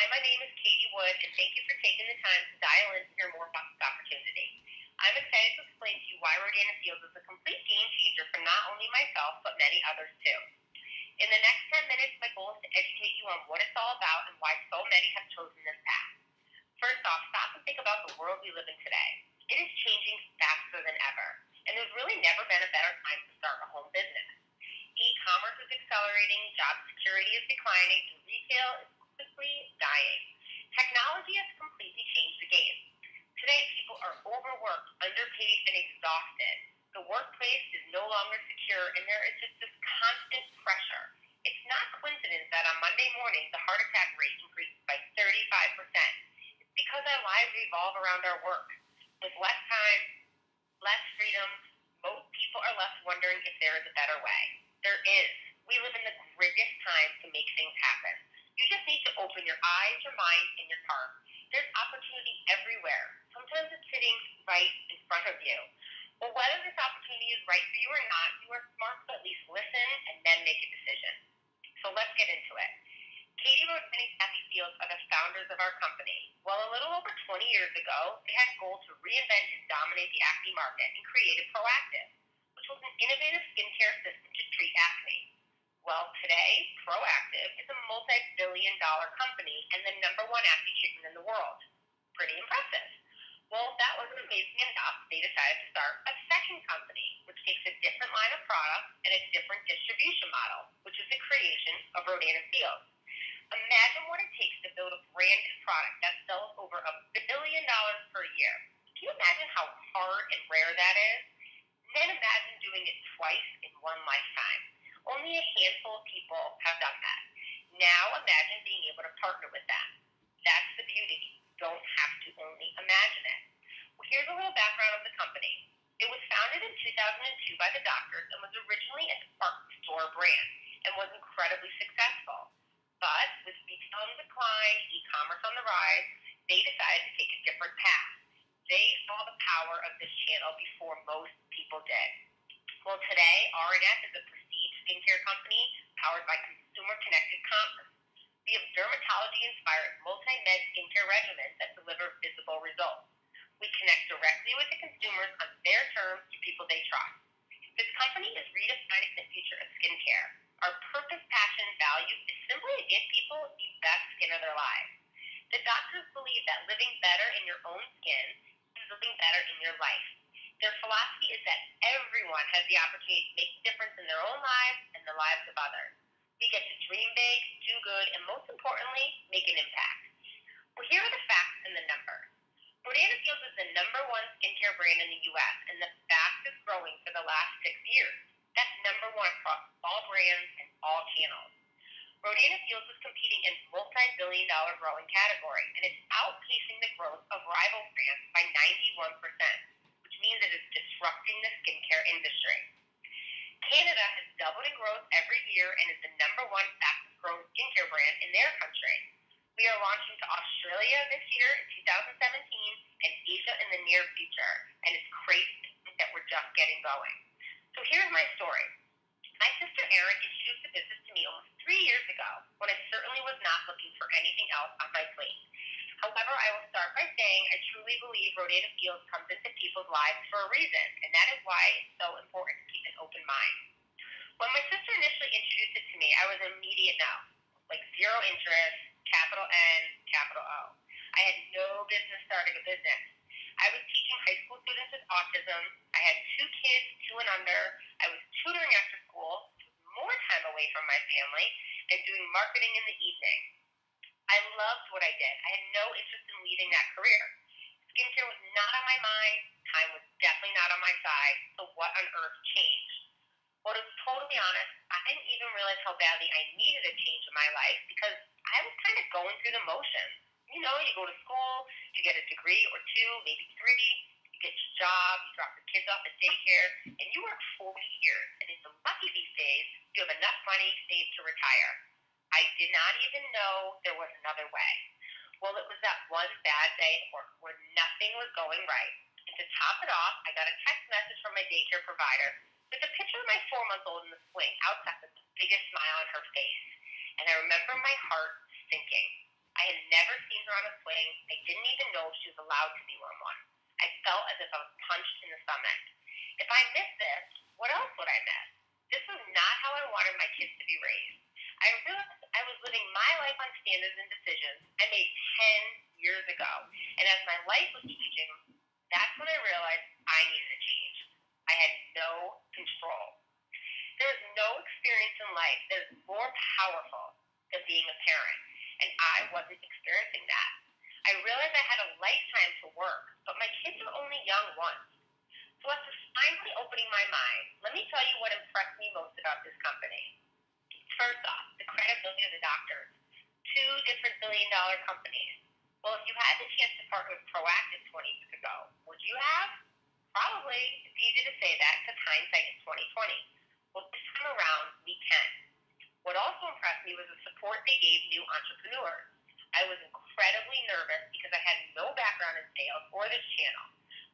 my name is Katie Wood, and thank you for taking the time to dial in to hear more about this opportunity. I'm excited to explain to you why Rodana Fields is a complete game changer for not only myself, but many others too. In the next 10 minutes, my goal is to educate you on what it's all about and why so many have chosen this path. First off, stop and think about the world we live in today. It is changing faster than ever, and there's really never been a better time to start a home business. E-commerce is accelerating, job security is declining, and retail is quickly dying. Technology has completely changed the game. Today, people are overworked, underpaid, and exhausted. The workplace is no longer secure, and there is just this constant pressure. It's not coincidence that on Monday morning, the heart attack rate increased by 35%. It's because our lives revolve around our work. With less time, less freedom, most people are left wondering if there is a better way. There is. We live in the greatest time to make things happen. You just need to open your eyes, your mind, and your heart. There's opportunity everywhere. Sometimes it's sitting right in front of you. Well, whether this opportunity is right for you or not, you are smart to at least listen and then make a decision. So let's get into it. Katie Wood and Kathy Fields are the founders of our company. Well, a little over 20 years ago, they had a goal to reinvent and dominate the acne market and created Proactiv, which was an innovative skincare system to treat acne. Well, today, Proactiv is a multi-billion-dollar company and the number one acne treatment in the world. Pretty impressive. Well, that wasn't amazing enough. They decided to start a second company, which takes a different line of products and a different distribution model, which is the creation of Rodana Fields. Imagine what it takes to build a branded product that sells over $1 billion per year. Can you imagine how hard and rare that is? Then imagine doing it twice in one lifetime. Only a handful of people have done that. Now imagine being able to partner with them. That's the beauty. You don't have to only imagine it. Well, here's a little background of the company. It was founded in 2002 by the doctors and was originally a department store brand and was incredibly successful. But with retail in decline, e-commerce on the rise, they decided to take a different path. They saw the power of this channel before most people did. Well, today, R&S is a prestige skincare company powered by consumer-connected commerce. We have dermatology-inspired multi-med skincare regimens that deliver visible results. We connect directly with the consumers on their terms to people they trust. This company is redefining the future of skincare. Our purpose, passion, and value is simply to give people the best skin of their lives. The doctors believe that living better in your own skin is living better in your life. Their philosophy is that everyone has the opportunity to make a difference in their own lives and the lives of others. We get to dream big, do good, and most importantly, make an impact. Well, here are the facts and the numbers. Rodana Fields is the number one skincare brand in the U.S. and the fastest growing for the last 6 years. That's number one across all brands and all channels. Rodana Fields is competing in multi-billion-dollar growing category, and it's outpacing the growth of rival brands by 91%, which means it is disrupting the skincare industry. Canada has doubled in growth every year and is the number one fastest growing skincare brand in their country. We are launching to Australia this year in 2017 and Asia in the near future, and it's crazy to think that we're just getting going. So here's my story. My sister Erin introduced the business to me almost 3 years ago when I certainly was not looking for anything else on my plate. However, I will start by saying I truly believe Rodana Fields comes into people's lives for a reason, and that is why it's so important to keep an open mind. When my sister initially introduced it to me, I was an immediate no, like zero interest, capital N, capital O. I had no business starting a business. I was teaching high school students with autism. I had 2 kids, 2 and under. I was tutoring after school, more time away from my family, and doing marketing in the evening. I loved what I did. I had no interest in leaving that career. Skincare was not on my mind. Time was definitely not on my side. So what on earth changed? Well, to be totally honest, I didn't even realize how badly I needed a change in my life because I was kind of going through the motions. You know, you go to school, you get a degree or 2, maybe 3, you get your job, you drop your kids off at daycare, and you work 40 years. And if you're lucky these days, you have enough money saved to retire. I did not even know there was another way. Well, it was that one bad day at work where nothing was going right. And to top it off, I got a text message from my daycare provider with a picture of my 4-month-old in the swing outside with the biggest smile on her face. And I remember my heart sinking. I had never seen her on a swing. I didn't even know she was allowed to be on one. I felt as if I was punched in the stomach. If I missed this, what else would I miss? This was not how I wanted my kids to be raised. I realized I was living my life on standards and decisions I made 10 years ago. And as my life was changing, that's when I realized I needed to change. I had no control. There is no experience in life that is more powerful than being a parent, and I wasn't experiencing that. I realized I had a lifetime to work, but my kids were only young once. So after finally opening my mind, let me tell you what impressed me most about this company. First off, the credibility of the doctors. 2 different billion-dollar companies. Well, if you had the chance to partner with Proactive 20 years ago, would you have? Probably. It's easy to say that because hindsight is 2020. Well, this time around, we can. What also impressed me was the support they gave new entrepreneurs. I was incredibly nervous because I had no background in sales or this channel.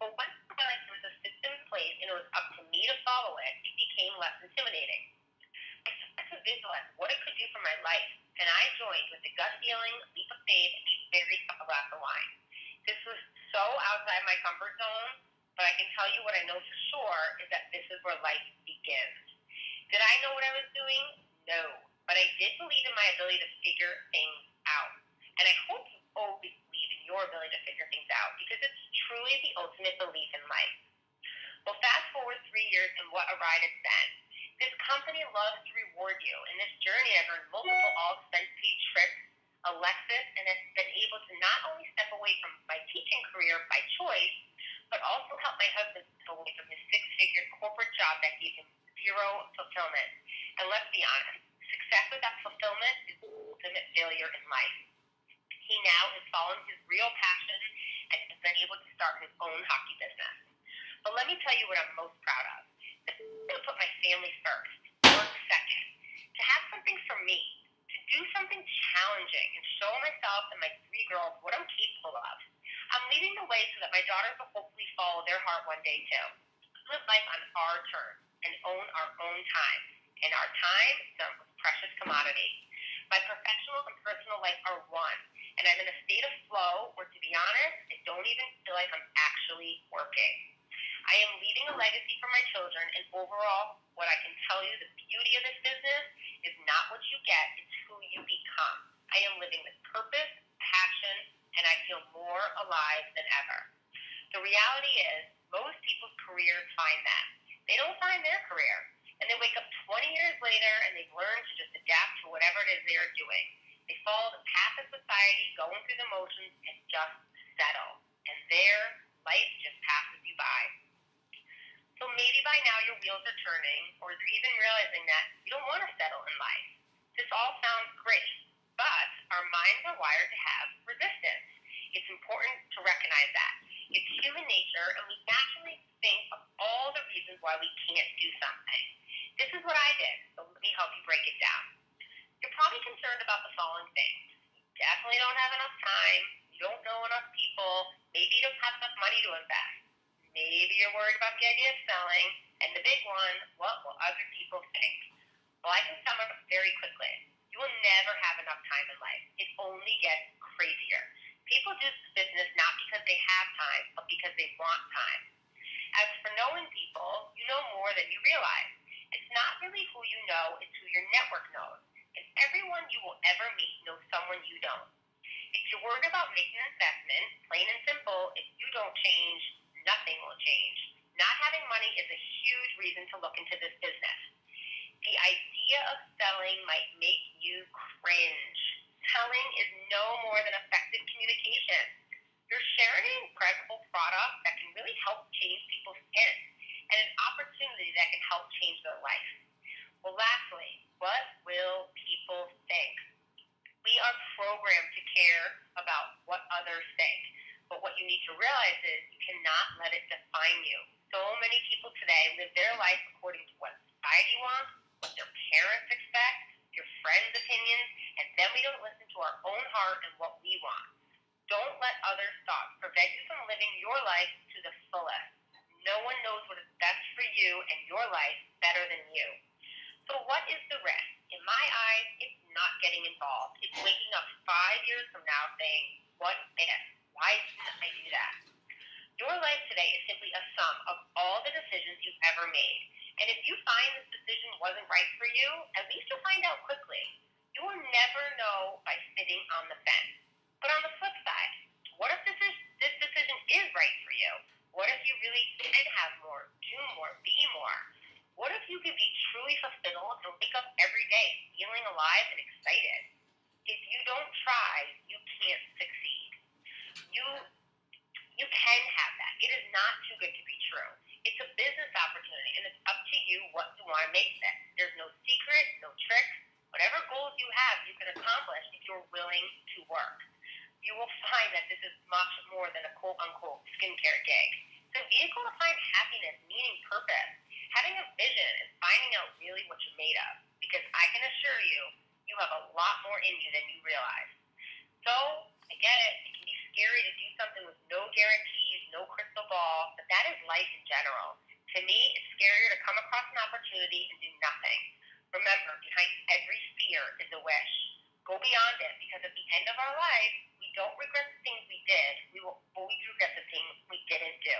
But once I realized there was a system in place and it was up to me to follow it, it became less intimidating. I started to visualize what it could do for my life, and I joined with a gut feeling, a leap of faith, and a very tough glass of wine. This was so outside my comfort zone, but I can tell you what I know for sure is that this is where life begins. Did I know what I was doing? No. But I did believe in my ability to figure things out. And I hope you always believe in your ability to figure things out because it's truly the ultimate belief in life. Well, fast forward 3 years and what a ride it's been. This company loves to reward you. In this journey, I've earned multiple all-expense-paid trips, a Lexus, and have been able to not only step away from my teaching career by choice, but also help my husband step away from his 6-figure corporate job that gave him zero fulfillment. And let's be honest, success without fulfillment is the ultimate failure in life. He now is following his real passion and has been able to start his own hockey business. But let me tell you what I'm most proud of. To put my family first, work second, to have something for me, to do something challenging and show myself and my 3 girls what I'm capable of. I'm leading the way so that my daughters will hopefully follow their heart one day too. Live life on our terms and own our own time. And our time is our most precious commodity. My professional and personal life are one, and I'm in a state of flow where, to be honest, I don't even feel like I'm actually working. I am leaving a legacy for my children, and overall, what I can tell you, the beauty of this business is not what you get, it's who you become. I am living with purpose, passion, and I feel more alive than ever. The reality is, most people's careers find them. They don't find their career, and they wake up 20 years later, and they've learned to just adapt to whatever it is they are doing. They follow the path of society, going through the motions, and just settle. And their life just passes you by. So maybe by now your wheels are turning, or you're even realizing that you don't want to settle in life. This all sounds great, but our minds are wired to have resistance. It's important to recognize that. It's human nature, and we naturally think of all the reasons why we can't do something. This is what I did, so let me help you break it down. You're probably concerned about the following things. You definitely don't have enough time, you don't know enough people, maybe you don't have enough money to invest. Maybe you're worried about the idea of selling, and the big one, what will other people think? Well, I can sum it up very quickly. You will never have enough time in life. It only gets crazier. People do this business not because they have time, but because they want time. As for knowing people, you know more than you realize. It's not really who you know, it's who your network knows. And everyone you will ever meet knows someone you don't. If you're worried about making an investment, plain and simple, if you don't change, nothing will change. Not having money is a huge reason to look into this business. The idea of selling might make you cringe. Selling is no more than effective communication. You're sharing an incredible product that can really help change people's skin and an opportunity that can help change their life. Well, lastly, what will people think? We are programmed to care about what others think. But what you need to realize is you cannot let it define you. So many people today live their life according to what society wants, what their parents expect, your friends' opinions, and then we don't listen to our own heart and what we want. Don't let others' thoughts prevent you from living your life to the fullest. No one knows what is best for you and your life better than you. So what is the risk? In my eyes, it's not getting involved. It's waking up 5 years from now saying, what if? Why didn't I do that? Your life today is simply a sum of all the decisions you've ever made. And if you find this decision wasn't right for you, at least you'll find out quickly. You will never know by sitting on the fence. But on the flip side, what if this decision is right for you? What if you really can have more, do more, be more? What if you can be truly fulfilled and wake up every day feeling alive and excited? If you don't try, you can't succeed. You can have that. It is not too good to be true. It's a business opportunity, and it's up to you what you want to make this. There's no secret, no tricks. Whatever goals you have, you can accomplish if you're willing to work. You will find that this is much more than a quote-unquote skincare gig. It's a vehicle to find happiness, meaning, purpose, having a vision, and finding out really what you're made of. Because I can assure you, you have a lot more in you than you realize. So, I get it. It can be scary to do something with no guarantees, no crystal ball, but that is life in general. To me, it's scarier to come across an opportunity and do nothing. Remember, behind every fear is a wish. Go beyond it, because at the end of our life, we don't regret the things we did. We will always regret the things we didn't do.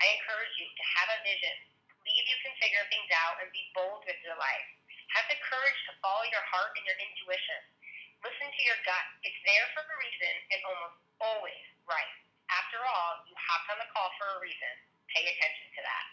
I encourage you to have a vision. Believe you can figure things out and be bold with your life. Have the courage to follow your heart and your intuition. Listen to your gut. It's there for a reason and almost always right. After all, you hopped on the call for a reason. Pay attention to that.